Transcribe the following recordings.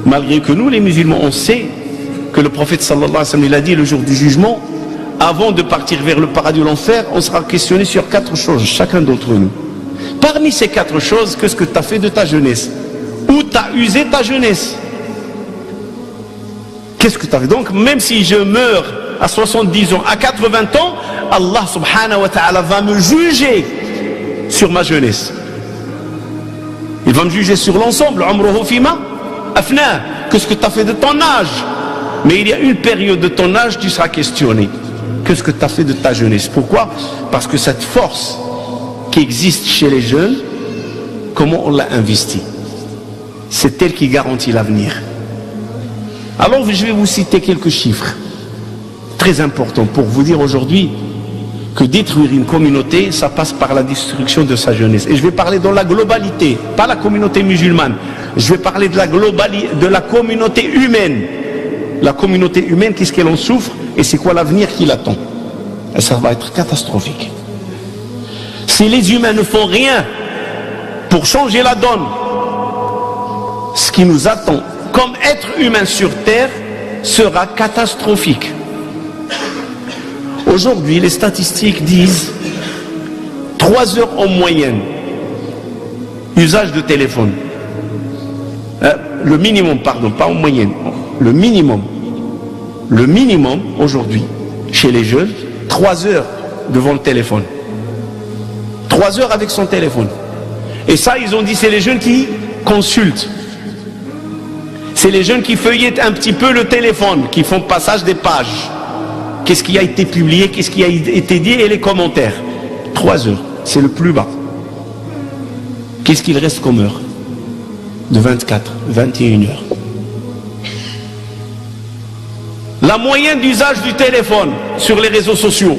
Malgré que nous, les musulmans, on sait que le prophète sallallahu alayhi wa sallam, il a dit le jour du jugement, avant de partir vers le paradis ou l'enfer, on sera questionné sur 4 choses, chacun d'entre nous. Parmi ces 4 choses, qu'est-ce que tu as fait de ta jeunesse? Où tu as usé ta jeunesse? Qu'est-ce que tu as fait? Donc, même si je meurs à 70 ans, à 80 ans, Allah subhanahu wa ta'ala va me juger sur ma jeunesse. Il va me juger sur l'ensemble. Umruhu fima afna. Qu'est-ce que tu as fait de ton âge? Mais il y a une période de ton âge, tu seras questionné. Qu'est-ce que tu as fait de ta jeunesse? Pourquoi? Parce que cette force qui existe chez les jeunes, comment on l'a investie? C'est elle qui garantit l'avenir. Alors je vais vous citer quelques chiffres très importants pour vous dire aujourd'hui que détruire une communauté, ça passe par la destruction de sa jeunesse. Et je vais parler dans la globalité, pas la communauté musulmane. Je vais parler de la communauté humaine. La communauté humaine, qu'est-ce qu'elle en souffre et c'est quoi l'avenir qui l'attend? Et ça va être catastrophique. Si les humains ne font rien pour changer la donne, ce qui nous attend comme être humain sur terre sera catastrophique. Aujourd'hui, les statistiques disent 3 heures en moyenne usage de téléphone. Le minimum, pardon, pas en moyenne. Le minimum aujourd'hui chez les jeunes, 3 heures devant le téléphone. 3 heures avec son téléphone. Et ça, ils ont dit, c'est les jeunes qui consultent. C'est les jeunes qui feuillettent un petit peu le téléphone, qui font passage des pages. Qu'est-ce qui a été publié, qu'est-ce qui a été dit et les commentaires. 3 heures, c'est le plus bas. Qu'est-ce qu'il reste comme heure? De 24, 21 heures. La moyenne d'usage du téléphone sur les réseaux sociaux,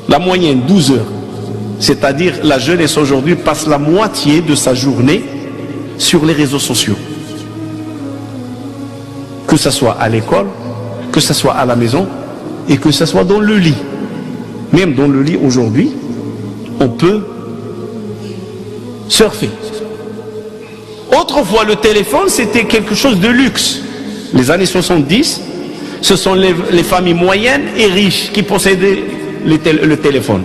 la moyenne, 12 heures. C'est-à-dire la jeunesse aujourd'hui passe la moitié de sa journée sur les réseaux sociaux. Que ce soit à l'école, que ce soit à la maison et que ce soit dans le lit. Même dans le lit aujourd'hui, on peut surfer. Autrefois, le téléphone, c'était quelque chose de luxe. Les années 70, ce sont les familles moyennes et riches qui possédaient le téléphone.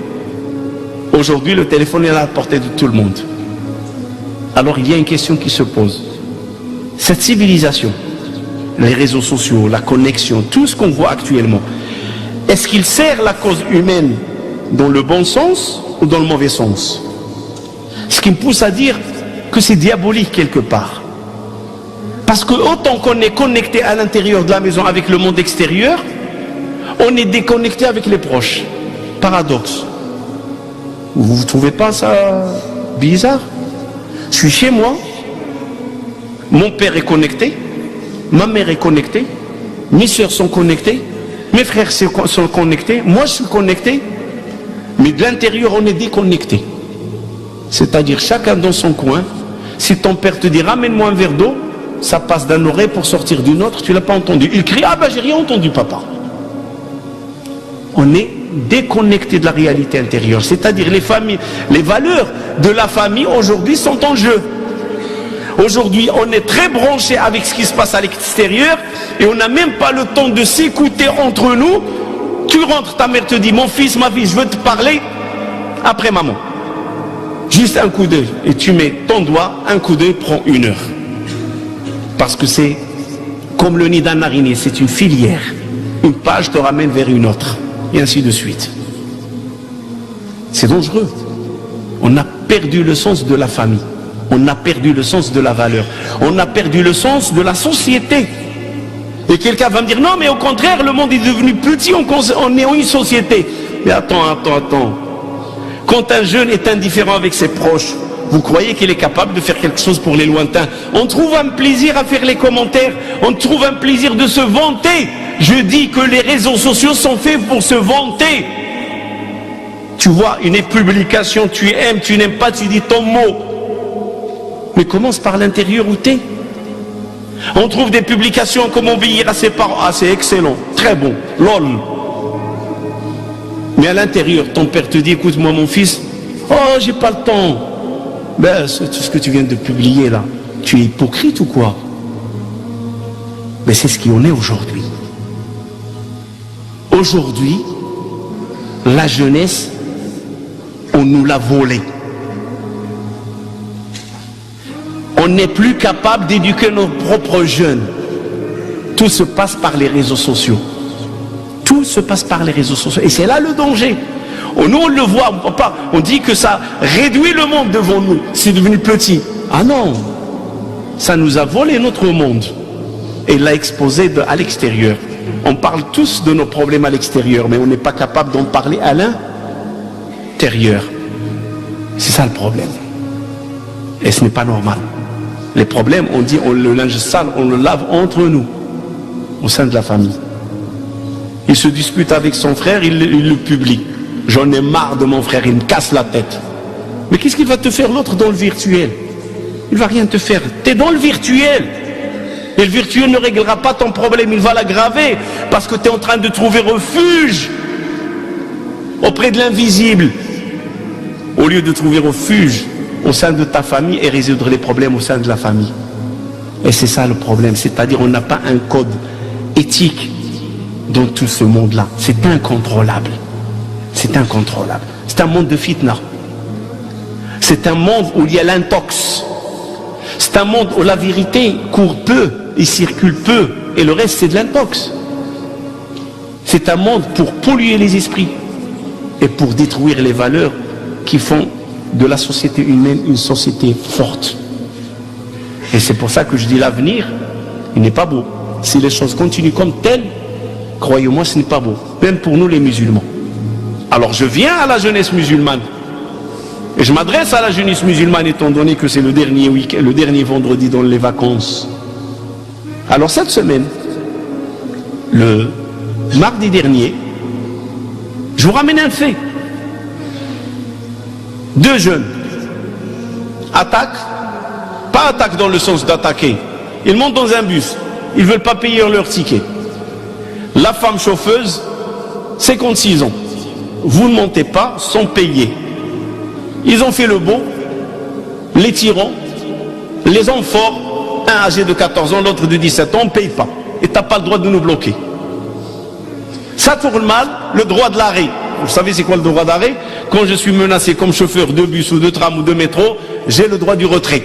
Aujourd'hui, le téléphone est à la portée de tout le monde. Alors, il y a une question qui se pose. Cette civilisation, les réseaux sociaux, la connexion, tout ce qu'on voit actuellement, est-ce qu'il sert la cause humaine dans le bon sens ou dans le mauvais sens? Ce qui me pousse à dire que c'est diabolique quelque part. Parce que autant qu'on est connecté à l'intérieur de la maison avec le monde extérieur, on est déconnecté avec les proches. Paradoxe. Vous ne trouvez pas ça bizarre? Je suis chez moi, mon père est connecté, ma mère est connectée, mes soeurs sont connectées, mes frères sont connectés, moi je suis connecté, mais de l'intérieur on est déconnecté. C'est-à-dire chacun dans son coin. Si ton père te dit ramène-moi un verre d'eau, ça passe d'un oreille pour sortir d'une autre, tu ne l'as pas entendu. Il crie, ah ben j'ai rien entendu papa. On est déconnecté de la réalité intérieure. C'est-à-dire les familles, les valeurs de la famille aujourd'hui sont en jeu. Aujourd'hui on est très branché avec ce qui se passe à l'extérieur et on n'a même pas le temps de s'écouter entre nous. Tu rentres, ta mère te dit mon fils, ma fille, je veux te parler après maman. Juste un coup d'œil et tu mets ton doigt, un coup d'œil prend 1 heure. Parce que c'est comme le nid d'un araignée, c'est une filière. Une page te ramène vers une autre et ainsi de suite. C'est dangereux. On a perdu le sens de la famille. On a perdu le sens de la valeur. On a perdu le sens de la société. Et quelqu'un va me dire non mais au contraire le monde est devenu petit, on est en une société. Mais attends. Quand un jeune est indifférent avec ses proches, vous croyez qu'il est capable de faire quelque chose pour les lointains? On trouve un plaisir à faire les commentaires, on trouve un plaisir de se vanter. Je dis que les réseaux sociaux sont faits pour se vanter. Tu vois une publication, tu aimes, tu n'aimes pas, tu dis ton mot. Mais commence par l'intérieur où t'es. On trouve des publications comme obéir à ses parents, ah c'est excellent, très bon, lol. Mais à l'intérieur, ton père te dit, écoute-moi mon fils, oh j'ai pas le temps. Ben, c'est tout ce que tu viens de publier là. Tu es hypocrite ou quoi? Mais c'est ce qui en est aujourd'hui. Aujourd'hui, la jeunesse, on nous l'a volée. On n'est plus capable d'éduquer nos propres jeunes. Tout se passe par les réseaux sociaux. Tout se passe par les réseaux sociaux. Et c'est là le danger. Nous, on le voit, on dit que ça réduit le monde devant nous. C'est devenu petit. Ah non, ça nous a volé notre monde et l'a exposé à l'extérieur. On parle tous de nos problèmes à l'extérieur, mais on n'est pas capable d'en parler à l'intérieur. C'est ça le problème. Et ce n'est pas normal. Les problèmes, on dit, le linge sale, on le lave entre nous, au sein de la famille. Il se dispute avec son frère, il le publie. J'en ai marre de mon frère, il me casse la tête. Mais qu'est-ce qu'il va te faire l'autre dans le virtuel? Il ne va rien te faire. Tu es dans le virtuel. Et le virtuel ne réglera pas ton problème, il va l'aggraver. Parce que tu es en train de trouver refuge auprès de l'invisible. Au lieu de trouver refuge au sein de ta famille et résoudre les problèmes au sein de la famille. Et c'est ça le problème. C'est-à-dire on n'a pas un code éthique dans tout ce monde-là. C'est incontrôlable. C'est incontrôlable. C'est un monde de fitna. C'est un monde où il y a l'intox. C'est un monde où la vérité court peu et circule peu. Et le reste, c'est de l'intox. C'est un monde pour polluer les esprits et pour détruire les valeurs qui font de la société humaine une société forte. Et c'est pour ça que je dis l'avenir, il n'est pas beau. Si les choses continuent comme telles, croyez-moi, ce n'est pas beau. Même pour nous les musulmans. Alors je viens à la jeunesse musulmane. Et je m'adresse à la jeunesse musulmane étant donné que c'est le dernier vendredi dans les vacances. Alors cette semaine, le mardi dernier, je vous ramène un fait. 2 jeunes attaquent, pas attaquent dans le sens d'attaquer. Ils montent dans un bus, ils ne veulent pas payer leur ticket. La femme chauffeuse, 56 ans. Vous ne montez pas sans payer. Ils ont fait le beau, les tyrans, les hommes forts, un âgé de 14 ans, l'autre de 17 ans, on ne paye pas. Et tu n'as pas le droit de nous bloquer. Ça tourne mal, le droit de l'arrêt. Vous savez c'est quoi le droit d'arrêt? Quand je suis menacé comme chauffeur de bus ou de tram ou de métro, j'ai le droit du retrait.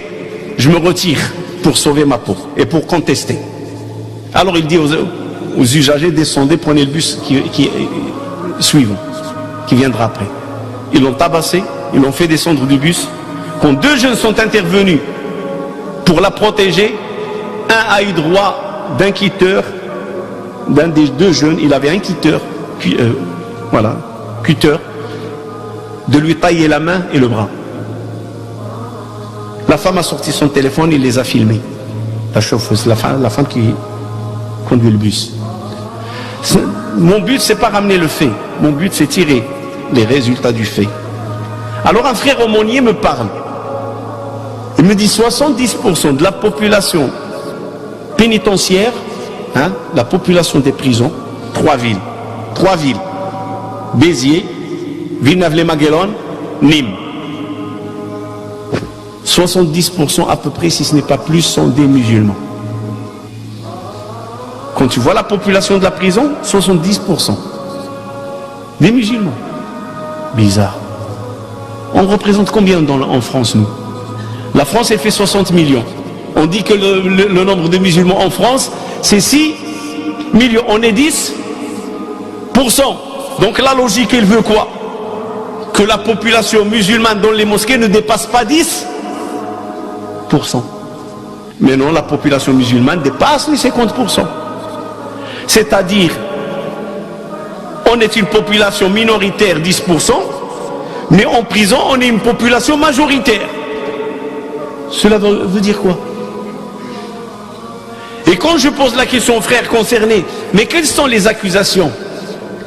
Je me retire pour sauver ma peau et pour contester. Alors il dit aux usagers, descendez, prenez le bus qui suivant, qui viendra après. Ils l'ont tabassé, ils l'ont fait descendre du bus. Quand 2 jeunes sont intervenus pour la protéger, un a eu droit d'un quitteur, d'un des 2 jeunes, il avait un quitteur, cutter, de lui tailler la main et le bras. La femme a sorti son téléphone, il les a filmés. La chauffeuse, la femme qui conduit le bus. Mon but, c'est pas ramener le fait. Mon but, c'est tirer les résultats du fait. Alors un frère aumônier me parle. Il me dit 70% de la population pénitentiaire, la population des prisons, 3 villes. Béziers, Villeneuve-les-Maguelone, Nîmes. 70% à peu près, si ce n'est pas plus, sont des musulmans. Quand tu vois la population de la prison, 70%. Des musulmans. Bizarre. On représente combien en France, nous? La France, elle fait 60 millions. On dit que le nombre de musulmans en France, c'est 6 millions. On est 10%. Donc la logique, elle veut quoi? Que la population musulmane dans les mosquées ne dépasse pas 10%. Mais non, la population musulmane dépasse les 50%. C'est-à-dire, on est une population minoritaire, 10%, mais en prison, on est une population majoritaire. Cela veut dire quoi? Et quand je pose la question aux frères concernés, mais quelles sont les accusations?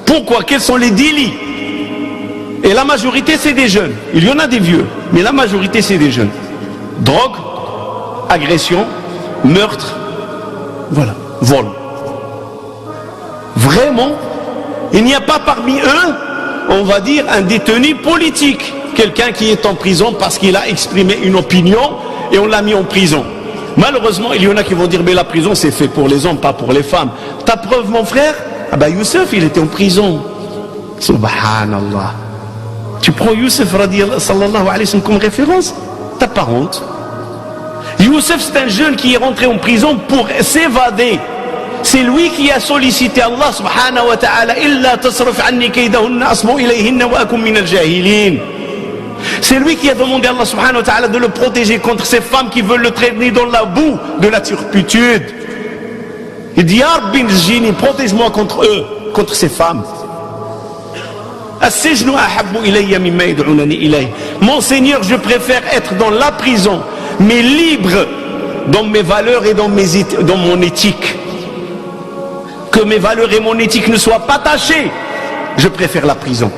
Pourquoi? Quels sont les délits? Et la majorité, c'est des jeunes. Il y en a des vieux, mais la majorité, c'est des jeunes. Drogue, agression, meurtre, voilà, vol. Vraiment, il n'y a pas parmi eux, on va dire, un détenu politique. Quelqu'un qui est en prison parce qu'il a exprimé une opinion et on l'a mis en prison. Malheureusement, il y en a qui vont dire mais la prison c'est fait pour les hommes, pas pour les femmes. Ta preuve mon frère? Ah ben Youssef il était en prison. Subhanallah. Tu prends Youssef sallallahu alayhi wa sallam comme référence? T'as pas honte? Youssef c'est un jeune qui est rentré en prison pour s'évader. C'est lui qui a sollicité Allah subhanahu wa ta'ala illa tasrif anni kaydahunna asbu ilayhinna wa akum min al-jahilin. C'est lui qui a demandé à Allah subhanahu wa ta'ala de le protéger contre ces femmes qui veulent le traîner dans la boue de la turpitude. Il dit Ya Rabbi Njini, protège-moi contre eux, contre ces femmes. Mon Seigneur, je préfère être dans la prison, mais libre dans mes valeurs et dans mon éthique. Que mes valeurs et mon éthique ne soient pas tachées. Je préfère la prison.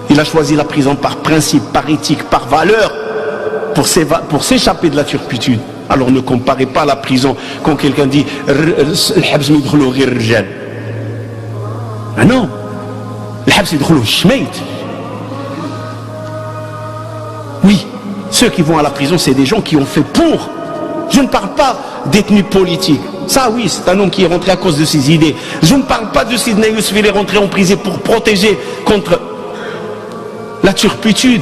Il a choisi la prison par principe, par éthique, par valeur, pour s'échapper de la turpitude. Alors ne comparez pas la prison quand quelqu'un dit ah non, oui, ceux qui vont à la prison, c'est des gens qui ont fait pour. Je ne parle pas détenus politiques. Ça oui, c'est un homme qui est rentré à cause de ses idées. Je ne parle pas de Sidney Youssef, il est rentré en prison pour protéger contre la turpitude.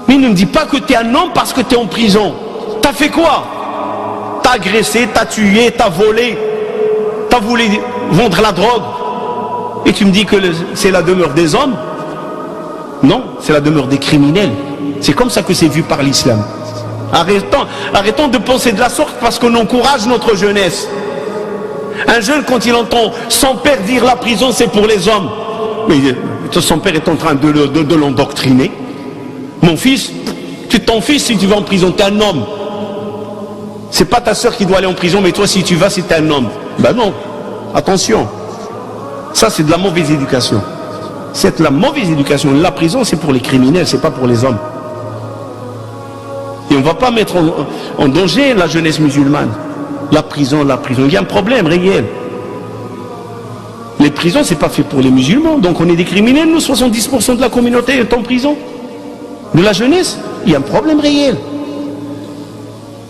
Mais ne me dis pas que tu es un homme parce que tu es en prison. T'as fait quoi? T'as agressé, t'as tué, t'as volé, t'as voulu vendre la drogue. Et tu me dis que c'est la demeure des hommes? Non, c'est la demeure des criminels. C'est comme ça que c'est vu par l'islam. Arrêtons de penser de la sorte parce qu'on encourage notre jeunesse. Un jeune, quand il entend son père dire la prison c'est pour les hommes, mais son père est en train de l'endoctriner. Mon fils, tu t'en fiches si tu vas en prison, tu es un homme. C'est pas ta soeur qui doit aller en prison, mais toi si tu vas, c'est un homme. Ben non, attention. Ça c'est de la mauvaise éducation. C'est de la mauvaise éducation. La prison c'est pour les criminels, c'est pas pour les hommes. Et on ne va pas mettre en danger la jeunesse musulmane. La prison, il y a un problème réel. Les prisons, c'est pas fait pour les musulmans. Donc on est des criminels, nous, 70% de la communauté est en prison. De la jeunesse, il y a un problème réel.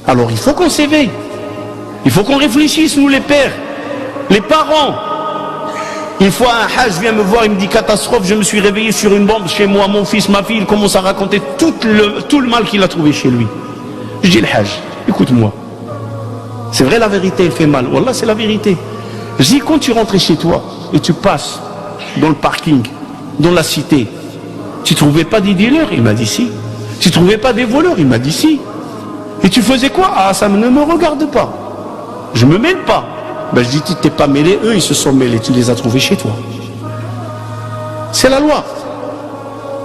Alors il faut qu'on s'éveille. Il faut qu'on réfléchisse, nous les pères, les parents. Une fois un hajj vient me voir, il me dit catastrophe, je me suis réveillé sur une bombe chez moi, mon fils, ma fille, il commence à raconter tout le mal qu'il a trouvé chez lui. Je dis le hajj, écoute-moi. C'est vrai la vérité, elle fait mal. Wallah, c'est la vérité. Je dis quand tu rentres chez toi et tu passes dans le parking, dans la cité, tu trouvais pas des dealers? Il m'a dit si. Tu trouvais pas des voleurs? Il m'a dit si. Et tu faisais quoi? Ah, ça ne me regarde pas. Je me mêle pas. Ben, je dis, tu t'es pas mêlé, eux ils se sont mêlés, tu les as trouvés chez toi. C'est la loi.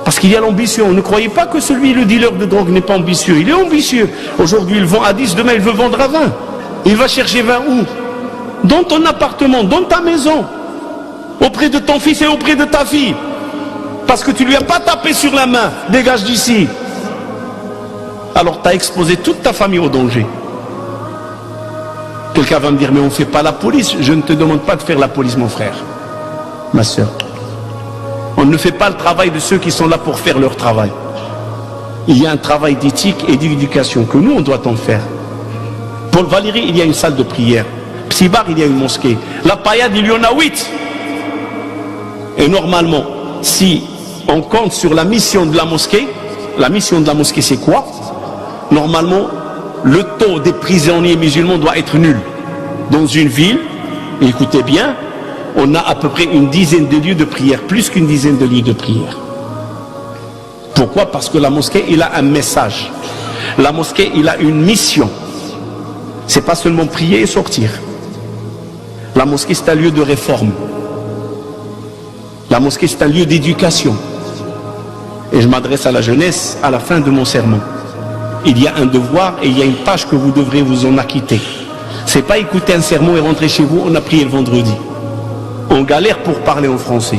Parce qu'il y a l'ambition. Ne croyez pas que le dealer de drogue n'est pas ambitieux. Il est ambitieux. Aujourd'hui il vend à 10, demain il veut vendre à 20. Il va chercher 20 où? Dans ton appartement, dans ta maison, auprès de ton fils et auprès de ta fille. Parce que tu lui as pas tapé sur la main, dégage d'ici. Alors tu as exposé toute ta famille au danger. Quelqu'un va me dire, mais on ne fait pas la police. Je ne te demande pas de faire la police, mon frère, ma soeur. On ne fait pas le travail de ceux qui sont là pour faire leur travail. Il y a un travail d'éthique et d'éducation que nous, on doit en faire. Paul Valéry, il y a une salle de prière. Psibar, il y a une mosquée. La Paillade, il y en a 8. Et normalement, si on compte sur la mission de la mosquée c'est quoi? Normalement, le taux des prisonniers musulmans doit être nul. Dans une ville, écoutez bien, on a à peu près une dizaine de lieux de prière, plus qu'une dizaine de lieux de prière. Pourquoi? Parce que la mosquée, il a un message. La mosquée, il a une mission. C'est pas seulement prier et sortir. La mosquée, c'est un lieu de réforme. La mosquée, c'est un lieu d'éducation. Et je m'adresse à la jeunesse à la fin de mon sermon. Il y a un devoir et il y a une tâche que vous devrez vous en acquitter. C'est pas écouter un sermon et rentrer chez vous, on a prié le vendredi. On galère pour parler en français.